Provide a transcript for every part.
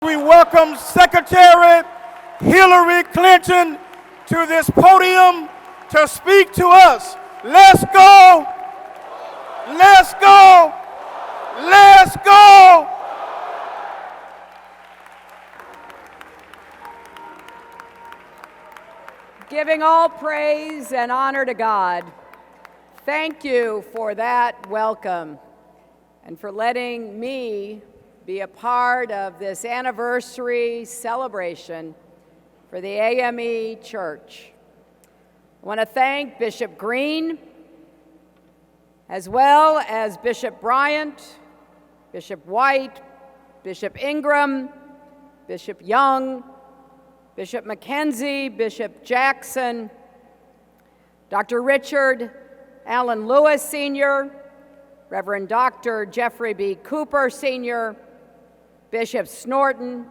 We welcome Secretary Hillary Clinton to this podium to speak to us. Let's go! Let's go! Let's go! Giving all praise and honor to God, thank you for that welcome and for letting me be a part of this anniversary celebration for the AME Church. I want to thank Bishop Green, as well as Bishop Bryant, Bishop White, Bishop Ingram, Bishop Young, Bishop McKenzie, Bishop Jackson, Dr. Richard Allen Lewis, Sr., Reverend Dr. Jeffrey B. Cooper, Sr., Bishop Snorton,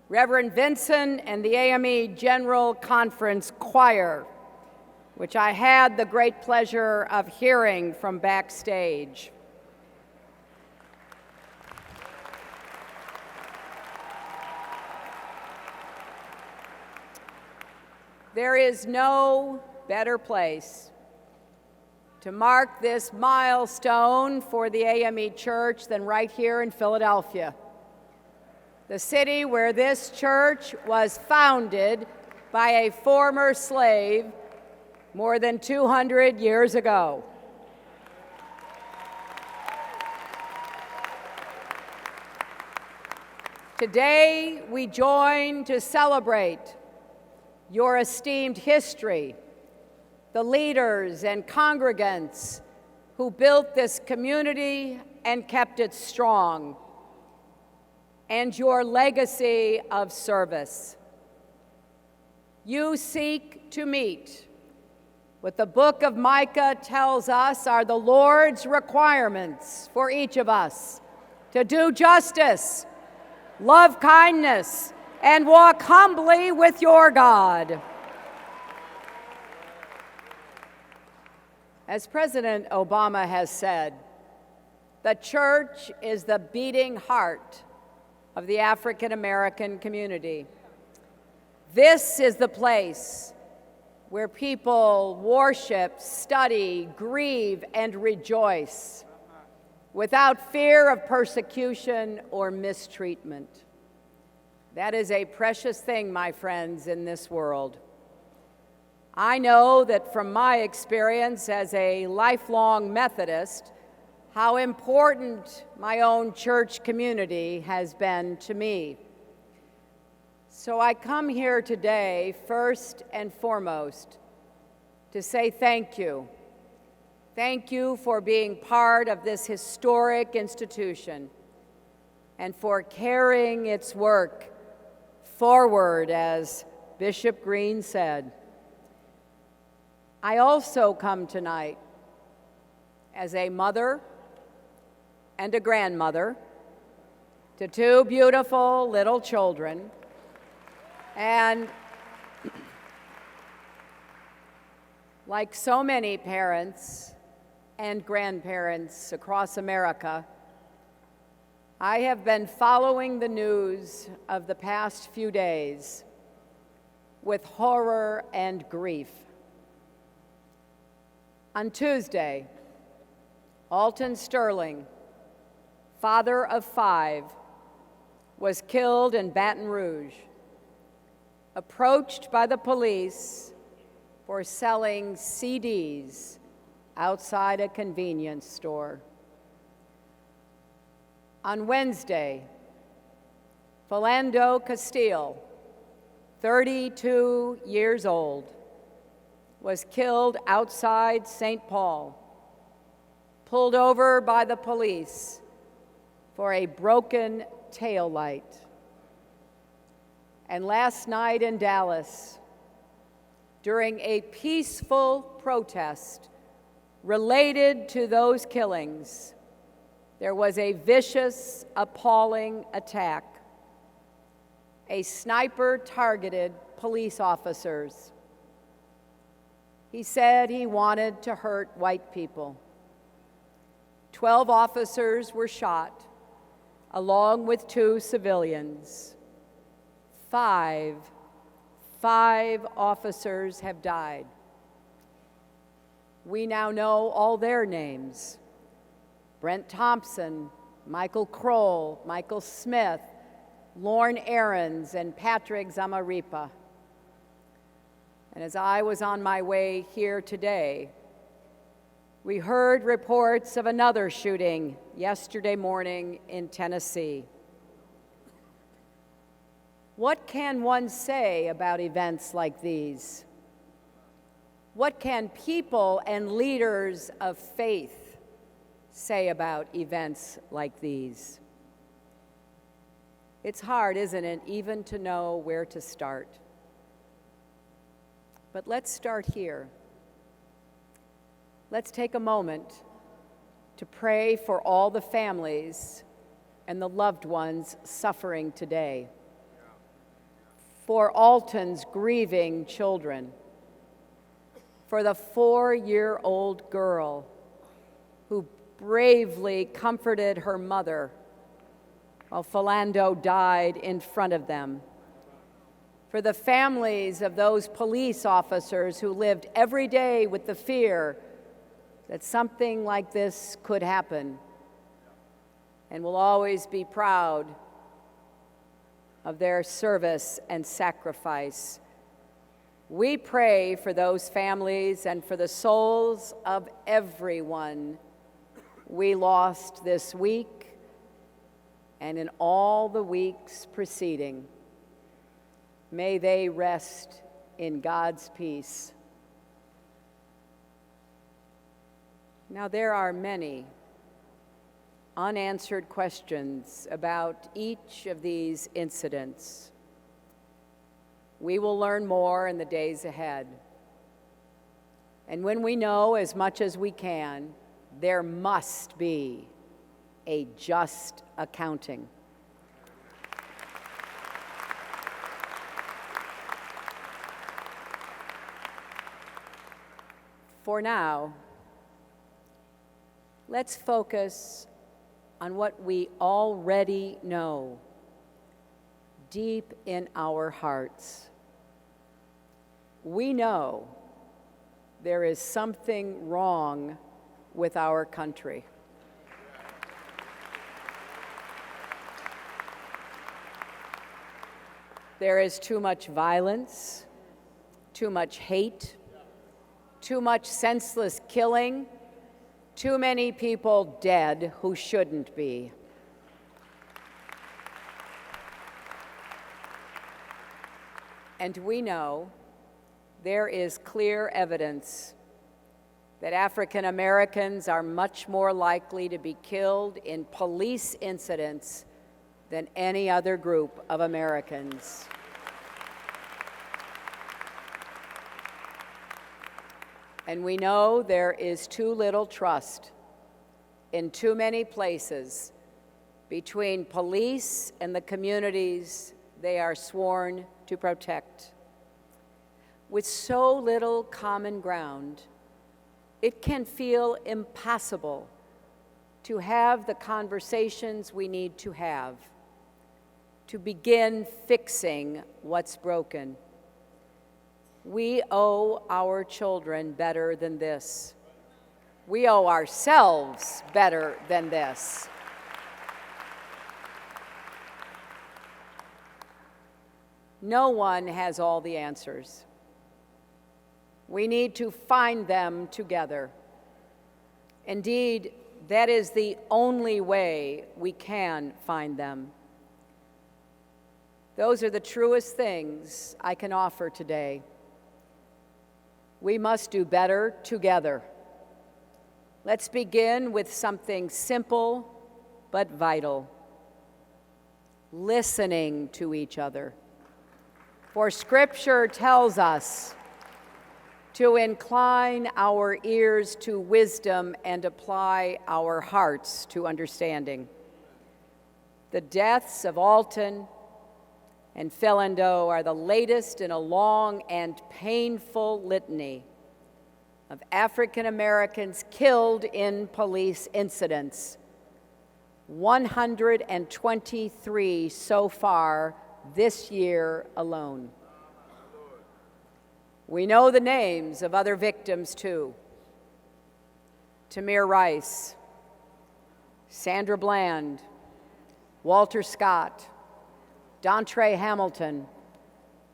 Reverend Vinson, and the AME General Conference Choir, which I had the great pleasure of hearing from backstage. There is no better place to mark this milestone for the AME Church than right here in Philadelphia, the city where this church was founded by a former slave more than 200 years ago. Today, we join to celebrate your esteemed history, the leaders and congregants who built this community and kept it strong, and your legacy of service. You seek to meet what the book of Micah tells us are the Lord's requirements for each of us: to do justice, love kindness, and walk humbly with your God. As President Obama has said, the church is the beating heart of the African American community. This is the place where people worship, study, grieve, and rejoice without fear of persecution or mistreatment. That is a precious thing, my friends, in this world. I know that from my experience as a lifelong Methodist, how important my own church community has been to me. So I come here today, first and foremost, to say thank you. Thank you for being part of this historic institution and for carrying its work forward, as Bishop Green said. I also come tonight as a mother and a grandmother to two beautiful little children, and like so many parents and grandparents across America, I have been following the news of the past few days with horror and grief. On Tuesday, Alton Sterling, father of 5, was killed in Baton Rouge, approached by the police for selling CDs outside a convenience store. On Wednesday, Philando Castile, 32 years old, was killed outside St. Paul, pulled over by the police for a broken taillight. And last night in Dallas, during a peaceful protest related to those killings, there was a vicious, appalling attack. A sniper targeted police officers. He said he wanted to hurt white people. 12 officers were shot, along with 2 civilians. Five officers have died. We now know all their names: Brent Thompson, Michael Kroll, Michael Smith, Lorne Aarons, and Patrick Zamaripa. And as I was on my way here today, we heard reports of another shooting yesterday morning in Tennessee. What can one say about events like these? What can people and leaders of faith say about events like these? It's hard, isn't it, even to know where to start. But let's start here. Let's take a moment to pray for all the families and the loved ones suffering today, for Alton's grieving children, for the 4-year-old girl who bravely comforted her mother while Philando died in front of them, for the families of those police officers who lived every day with the fear that something like this could happen, and will always be proud of their service and sacrifice. We pray for those families and for the souls of everyone we lost this week and in all the weeks preceding. May they rest in God's peace. Now, there are many unanswered questions about each of these incidents. We will learn more in the days ahead. And when we know as much as we can, there must be a just accounting. For now, let's focus on what we already know deep in our hearts. We know there is something wrong with our country. There is too much violence, too much hate, too much senseless killing, too many people dead who shouldn't be. And we know there is clear evidence that African Americans are much more likely to be killed in police incidents than any other group of Americans. And we know there is too little trust in too many places between police and the communities they are sworn to protect. With so little common ground, it can feel impossible to have the conversations we need to have, to begin fixing what's broken. We owe our children better than this. We owe ourselves better than this. No one has all the answers. We need to find them together. Indeed, that is the only way we can find them. Those are the truest things I can offer today. We must do better together. Let's begin with something simple but vital: listening to each other. For Scripture tells us to incline our ears to wisdom and apply our hearts to understanding. The deaths of Alton and Philando are the latest in a long and painful litany of African Americans killed in police incidents, 123 so far this year alone. We know the names of other victims too. Tamir Rice, Sandra Bland, Walter Scott, Dontre Hamilton,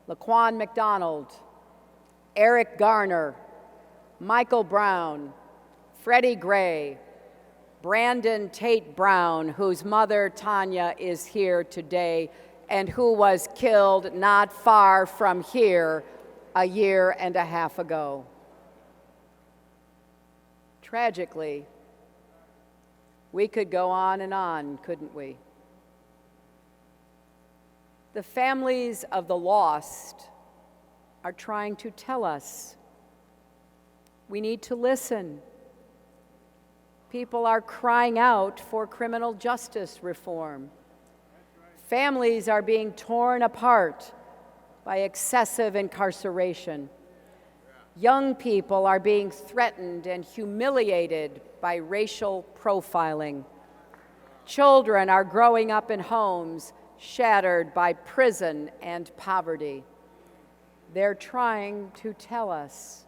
Laquan McDonald, Eric Garner, Michael Brown, Freddie Gray, Brandon Tate Brown, whose mother, Tanya, is here today, and who was killed not far from here a year and a half ago. Tragically, we could go on, couldn't we? The families of the lost are trying to tell us we need to listen. People are crying out for criminal justice reform. Families are being torn apart by excessive incarceration. Young people are being threatened and humiliated by racial profiling. Children are growing up in homes shattered by prison and poverty. They're trying to tell us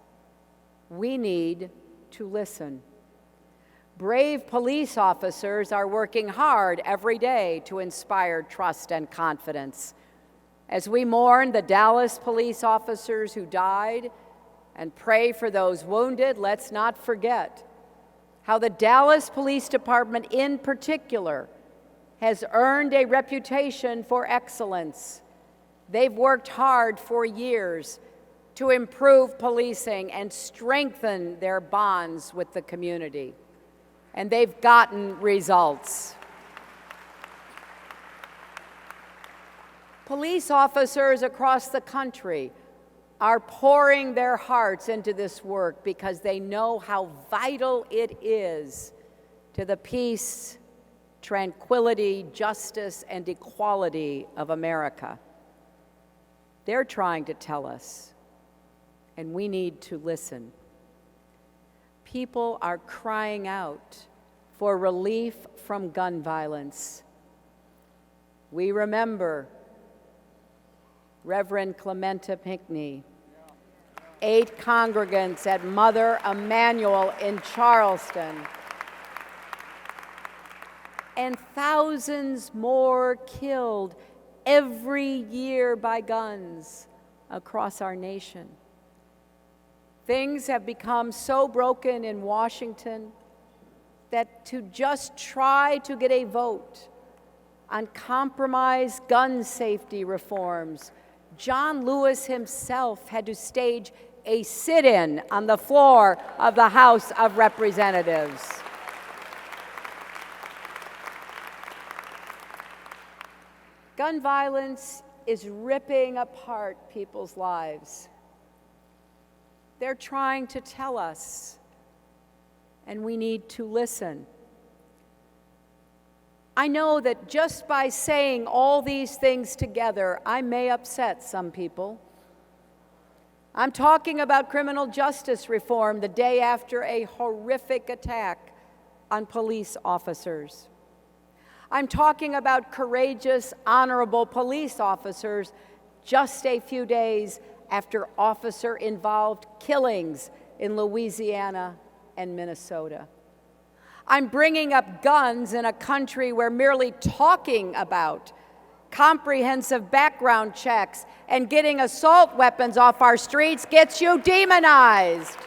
we need to listen. Brave police officers are working hard every day to inspire trust and confidence. As we mourn the Dallas police officers who died and pray for those wounded, let's not forget how the Dallas Police Department in particular has earned a reputation for excellence. They've worked hard for years to improve policing and strengthen their bonds with the community. And they've gotten results. Police officers across the country are pouring their hearts into this work because they know how vital it is to the peace, tranquility, justice, and equality of America. They're trying to tell us, and we need to listen. People are crying out for relief from gun violence. We remember Reverend Clementa Pinckney, 8 congregants at Mother Emanuel in Charleston, and thousands more killed every year by guns across our nation. Things have become so broken in Washington that to just try to get a vote on compromise gun safety reforms, John Lewis himself had to stage a sit-in on the floor of the House of Representatives. Gun violence is ripping apart people's lives. They're trying to tell us, and we need to listen. I know that just by saying all these things together, I may upset some people. I'm talking about criminal justice reform the day after a horrific attack on police officers. I'm talking about courageous, honorable police officers just a few days after officer-involved killings in Louisiana and Minnesota. I'm bringing up guns in a country where merely talking about comprehensive background checks and getting assault weapons off our streets gets you demonized.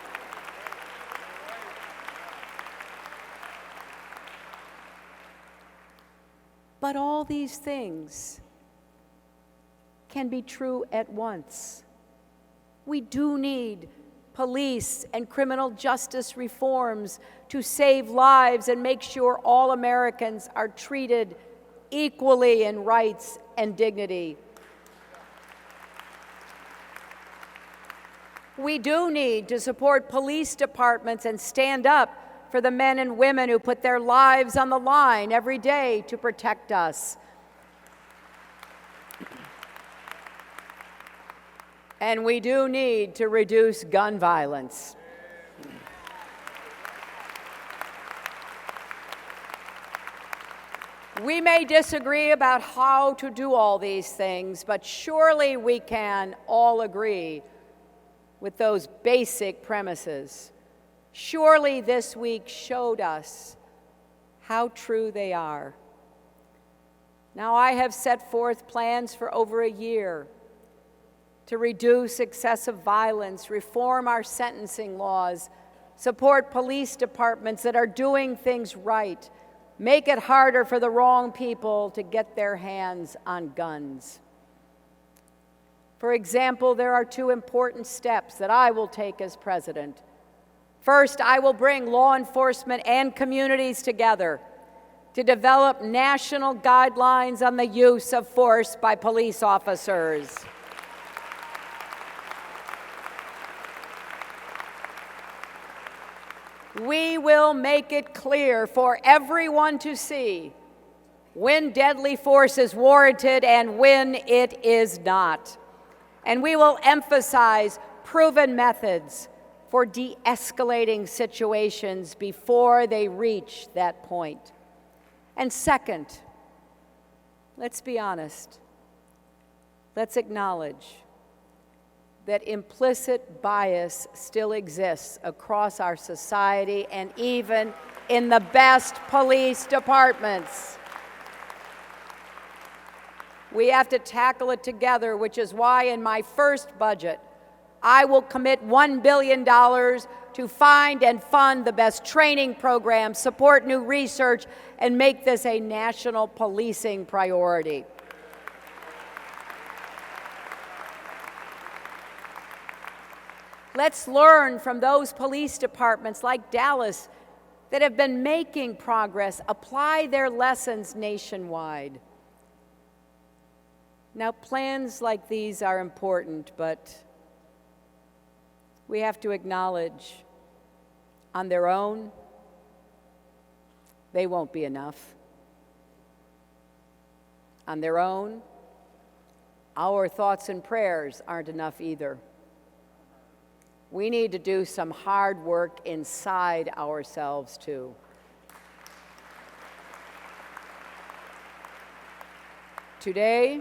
But all these things can be true at once. We do need police and criminal justice reforms to save lives and make sure all Americans are treated equally in rights and dignity. We do need to support police departments and stand up for the men and women who put their lives on the line every day to protect us. And we do need to reduce gun violence. We may disagree about how to do all these things, but surely we can all agree with those basic premises. Surely this week showed us how true they are. Now, I have set forth plans for over a year to reduce excessive violence, reform our sentencing laws, support police departments that are doing things right, make it harder for the wrong people to get their hands on guns. For example, there are two important steps that I will take as president. First, I will bring law enforcement and communities together to develop national guidelines on the use of force by police officers. We will make it clear for everyone to see when deadly force is warranted and when it is not. And we will emphasize proven methods for de-escalating situations before they reach that point. And second, let's be honest. Let's acknowledge that implicit bias still exists across our society and even in the best police departments. We have to tackle it together, which is why in my first budget, I will commit $1 billion to find and fund the best training programs, support new research, and make this a national policing priority. Let's learn from those police departments like Dallas that have been making progress, apply their lessons nationwide. Now, plans like these are important, but we have to acknowledge on their own, they won't be enough. On their own, our thoughts and prayers aren't enough either. We need to do some hard work inside ourselves, too. Today,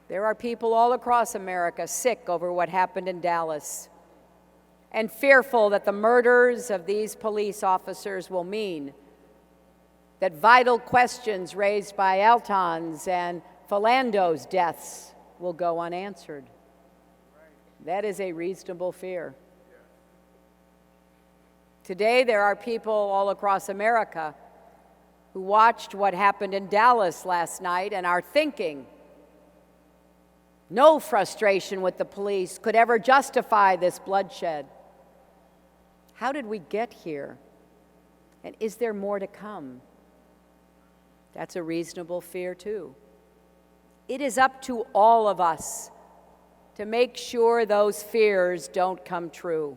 there are people all across America sick over what happened in Dallas and fearful that the murders of these police officers will mean that vital questions raised by Alton's and Philando's deaths will go unanswered. That is a reasonable fear. Today, there are people all across America who watched what happened in Dallas last night and are thinking, no frustration with the police could ever justify this bloodshed. How did we get here? And is there more to come? That's a reasonable fear, too. It is up to all of us to make sure those fears don't come true.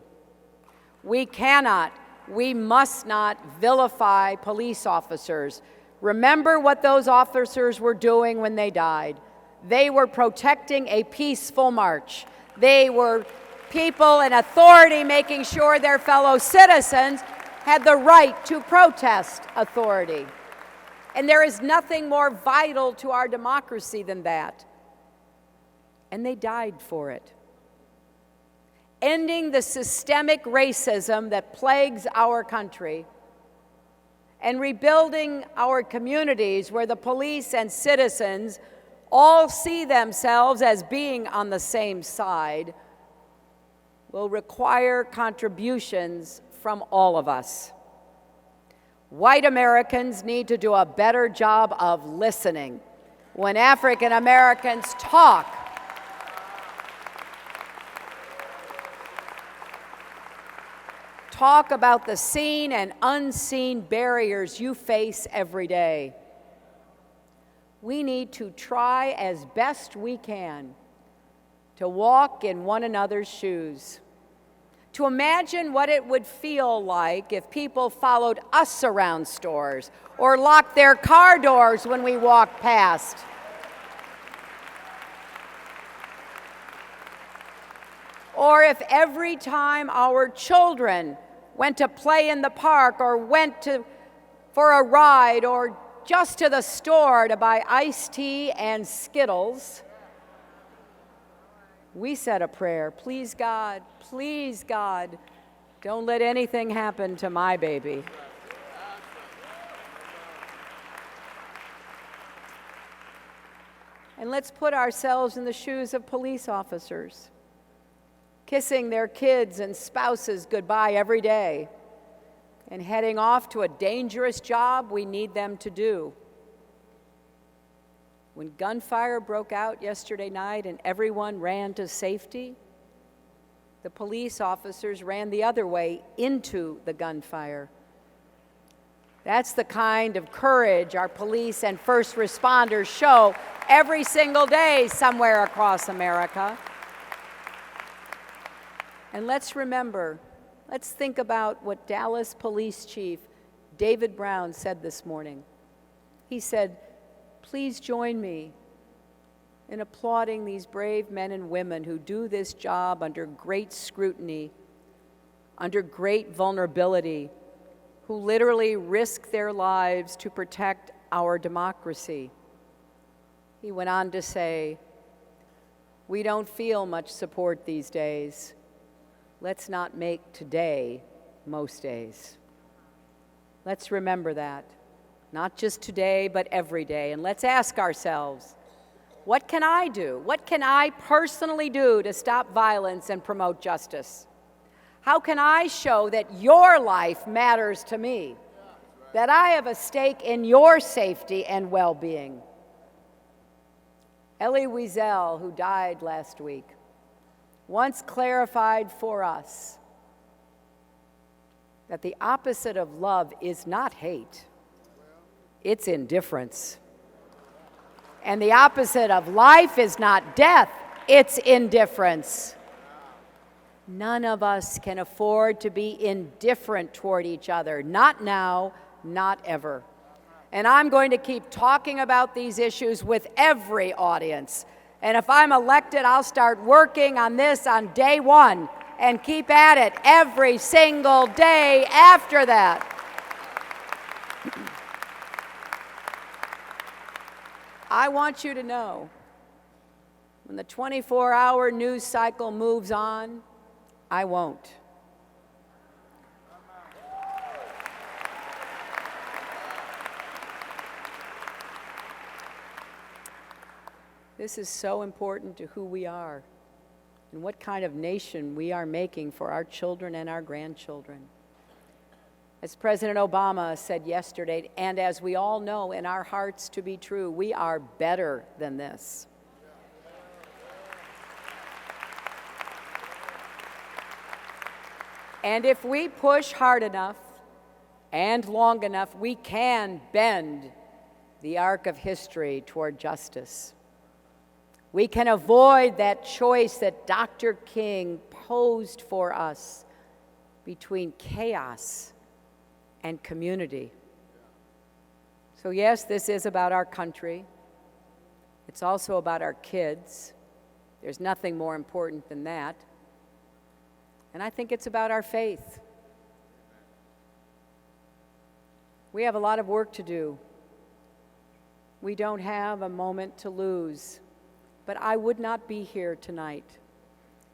We cannot, we must not vilify police officers. Remember what those officers were doing when they died. They were protecting a peaceful march. They were people in authority making sure their fellow citizens had the right to protest authority. And there is nothing more vital to our democracy than that. And they died for it. Ending the systemic racism that plagues our country and rebuilding our communities where the police and citizens all see themselves as being on the same side will require contributions from all of us. White Americans need to do a better job of listening when African Americans talk. Talk about the seen and unseen barriers you face every day. We need to try as best we can to walk in one another's shoes, to imagine what it would feel like if people followed us around stores or locked their car doors when we walked past. Or if every time our children went to play in the park or went for a ride or just to the store to buy iced tea and Skittles, we said a prayer. Please, God, don't let anything happen to my baby. And let's put ourselves in the shoes of police officers, kissing their kids and spouses goodbye every day and heading off to a dangerous job we need them to do. When gunfire broke out yesterday night and everyone ran to safety, the police officers ran the other way into the gunfire. That's the kind of courage our police and first responders show every single day somewhere across America. And let's think about what Dallas Police Chief David Brown said this morning. He said, "Please join me in applauding these brave men and women who do this job under great scrutiny, under great vulnerability, who literally risk their lives to protect our democracy." He went on to say, "We don't feel much support these days. Let's not make today most days." Let's remember that, not just today, but every day. And let's ask ourselves, what can I do? What can I personally do to stop violence and promote justice? How can I show that your life matters to me, that I have a stake in your safety and well-being? Elie Wiesel, who died last week, once clarified for us that the opposite of love is not hate, it's indifference. And the opposite of life is not death, it's indifference. None of us can afford to be indifferent toward each other, not now, not ever. And I'm going to keep talking about these issues with every audience. And if I'm elected, I'll start working on this on day one and keep at it every single day after that. I want you to know, when the 24-hour news cycle moves on, I won't. This is so important to who we are and what kind of nation we are making for our children and our grandchildren. As President Obama said yesterday, and as we all know in our hearts to be true, we are better than this. And if we push hard enough and long enough, we can bend the arc of history toward justice. We can avoid that choice that Dr. King posed for us between chaos and community. So yes, this is about our country. It's also about our kids. There's nothing more important than that. And I think it's about our faith. We have a lot of work to do. We don't have a moment to lose. But I would not be here tonight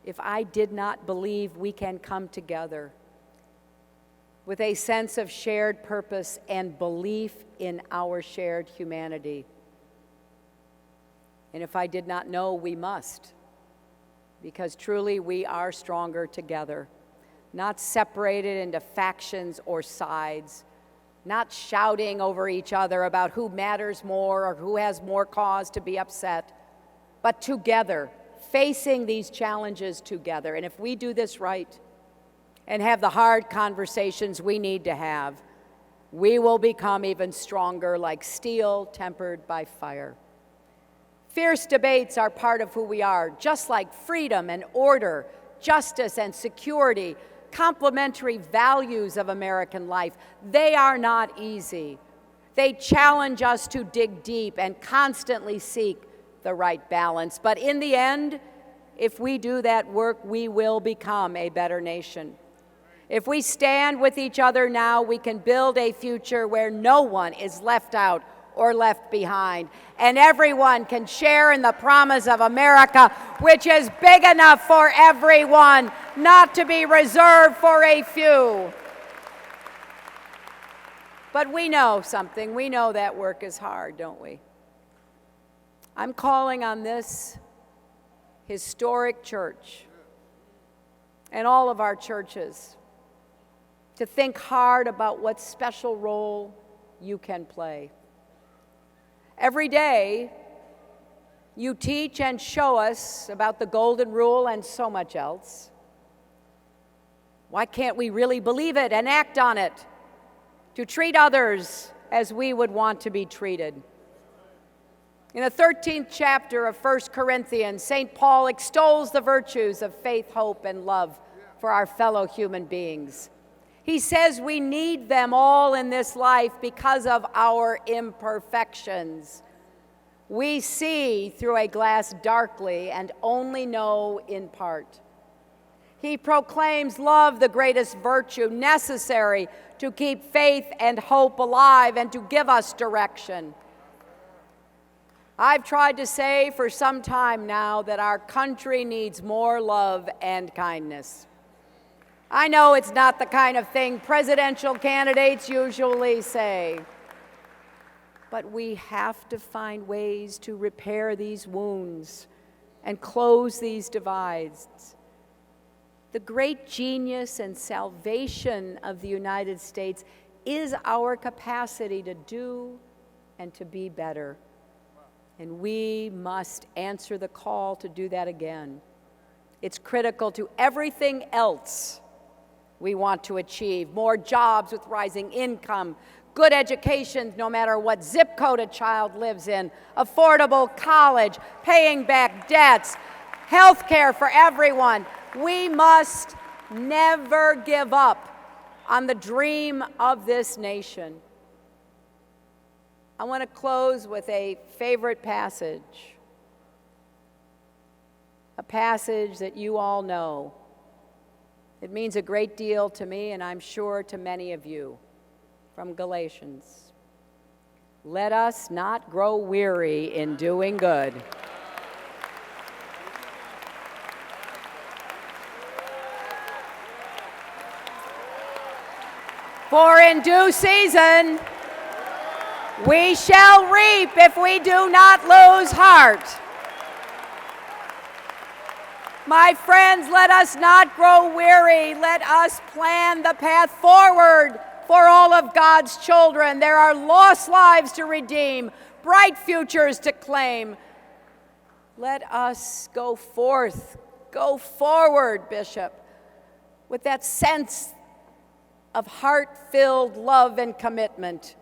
if I did not believe we can come together with a sense of shared purpose and belief in our shared humanity. And if I did not know, we must, because truly we are stronger together, not separated into factions or sides, not shouting over each other about who matters more or who has more cause to be upset, but together, facing these challenges together. And if we do this right and have the hard conversations we need to have, we will become even stronger, like steel tempered by fire. Fierce debates are part of who we are, just like freedom and order, justice and security, complementary values of American life. They are not easy. They challenge us to dig deep and constantly seek the right balance. But in the end, if we do that work, we will become a better nation. If we stand with each other now, we can build a future where no one is left out or left behind. And everyone can share in the promise of America, which is big enough for everyone, not to be reserved for a few. But we know something. We know that work is hard, don't we? I'm calling on this historic church and all of our churches to think hard about what special role you can play. Every day, you teach and show us about the Golden Rule and so much else. Why can't we really believe it and act on it to treat others as we would want to be treated? In the 13th chapter of 1 Corinthians, St. Paul extols the virtues of faith, hope, and love for our fellow human beings. He says we need them all in this life because of our imperfections. We see through a glass darkly and only know in part. He proclaims love the greatest virtue necessary to keep faith and hope alive and to give us direction. I've tried to say for some time now that our country needs more love and kindness. I know it's not the kind of thing presidential candidates usually say, but we have to find ways to repair these wounds and close these divides. The great genius and salvation of the United States is our capacity to do and to be better. And we must answer the call to do that again. It's critical to everything else we want to achieve. More jobs with rising income, good education no matter what zip code a child lives in, affordable college, paying back debts, health care for everyone. We must never give up on the dream of this nation. I want to close with a favorite passage, a passage that you all know. It means a great deal to me, and I'm sure to many of you, from Galatians. Let us not grow weary in doing good. For in due season, we shall reap if we do not lose heart. My friends, let us not grow weary. Let us plan the path forward for all of God's children. There are lost lives to redeem, bright futures to claim. Let us go forward, Bishop, with that sense of heart-filled love and commitment.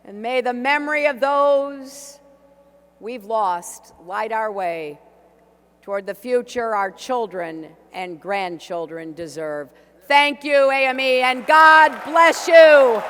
And may the memory of those we've lost light our way toward the future our children and grandchildren deserve. Thank you, AME, and God bless you.